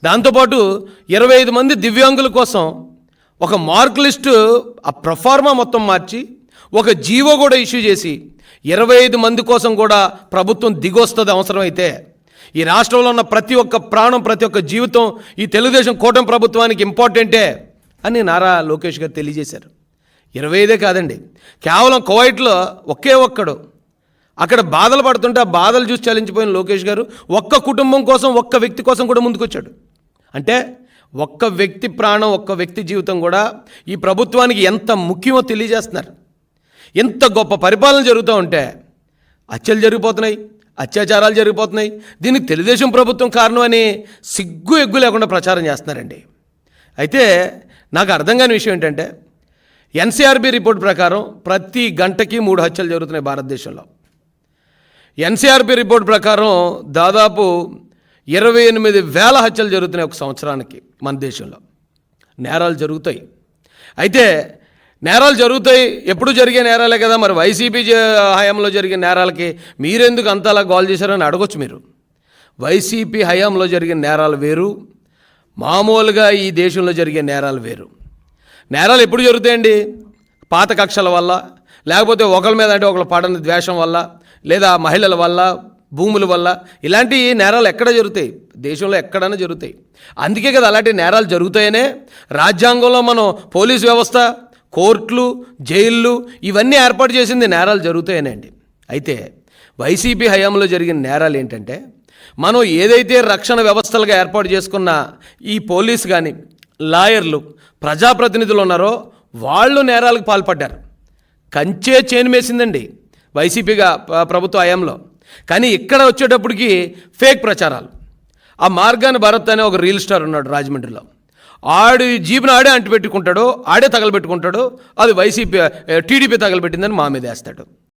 దాంతోపాటు 25 మంది దివ్యాంగుల కోసం ఒక మార్క్ లిస్టు ఆ ప్రొఫార్మా మొత్తం మార్చి ఒక జీవో కూడా ఇష్యూ చేసి 25 మంది కోసం కూడా ప్రభుత్వం దిగొస్తుంది అవసరమైతే. ఈ రాష్ట్రంలో ఉన్న ప్రతి ఒక్క ప్రాణం, ప్రతి ఒక్క జీవితం ఈ తెలుగుదేశం కూటమి ప్రభుత్వానికి ఇంపార్టెంటే అని నారా లోకేష్ గారు తెలియజేశారు. 25 కాదండి, కేవలం కువైట్లో ఒకే ఒక్కడు అక్కడ బాధలు పడుతుంటే ఆ బాధలు చూసి చలించిపోయిన లోకేష్ గారు ఒక్క కుటుంబం కోసం, ఒక్క వ్యక్తి కోసం కూడా ముందుకొచ్చాడు. అంటే ఒక్క వ్యక్తి ప్రాణం, ఒక్క వ్యక్తి జీవితం కూడా ఈ ప్రభుత్వానికి ఎంత ముఖ్యమో తెలియజేస్తున్నారు. ఎంత గొప్ప పరిపాలన జరుగుతూ ఉంటే హత్యలు జరిగిపోతున్నాయి, అత్యాచారాలు జరిగిపోతున్నాయి. దీనికి తెలుగుదేశం ప్రభుత్వం కారణం అని సిగ్గు ఎగ్గు లేకుండా ప్రచారం చేస్తున్నారండి. అయితే నాకు అర్థం కాని విషయం ఏంటంటే ఎన్సీఆర్బీ రిపోర్ట్ ప్రకారం ప్రతి గంటకి 3 హత్యలు జరుగుతున్నాయి భారతదేశంలో. ఎన్సీఆర్బీ రిపోర్ట్ ప్రకారం దాదాపు 28,000 హత్యలు జరుగుతున్నాయి ఒక సంవత్సరానికి మన దేశంలో. నేరాలు జరుగుతాయి. అయితే నేరాలు జరుగుతాయి, ఎప్పుడు జరిగే నేరాలే కదా, మరి వైసీపీ హయాంలో జరిగిన నేరాలకి మీరెందుకు అంతలా గోల్ చేశారని అడగొచ్చు మీరు. వైసీపీ హయాంలో జరిగిన నేరాలు వేరు, మామూలుగా ఈ దేశంలో జరిగే నేరాలు వేరు. నేరాలు ఎప్పుడు జరుగుతాయండి? పాత కక్షల వల్ల, లేకపోతే ఒకరి మీద అంటే ఒకరు పడని ద్వేషం వల్ల, లేదా మహిళల వల్ల, భూముల వల్ల. ఇలాంటి నేరాలు ఎక్కడ జరుగుతాయి? దేశంలో ఎక్కడైనా జరుగుతాయి. అందుకే కదా అలాంటి నేరాలు జరుగుతాయనే రాజ్యాంగంలో మనం పోలీస్ వ్యవస్థ, కోర్టులు, జైళ్ళు ఇవన్నీ ఏర్పాటు చేసింది నేరాలు జరుగుతాయనండి. అయితే వైసీపీ హయాంలో జరిగిన నేరాలు ఏంటంటే, మనం ఏదైతే రక్షణ వ్యవస్థలుగా ఏర్పాటు చేసుకున్న ఈ పోలీస్ కానీ, లాయర్లు, ప్రజాప్రతినిధులు ఉన్నారో వాళ్ళు నేరాలకు పాల్పడ్డారు. కంచే చేను మేసిందండి వైసీపీగా ప్రభుత్వ హయాంలో. కానీ ఇక్కడ వచ్చేటప్పటికి ఫేక్ ప్రచారాలు. ఆ మార్గాన్ని భరత్ అనే ఒక రీల్ స్టార్ ఉన్నాడు రాజమండ్రిలో. ఆడి జీబును ఆడే అంటుపెట్టుకుంటాడు, ఆడే తగలబెట్టుకుంటాడు. అది వైసీపీ టీడీపీ తగలబెట్టిందని మా మీద వేస్తాడు.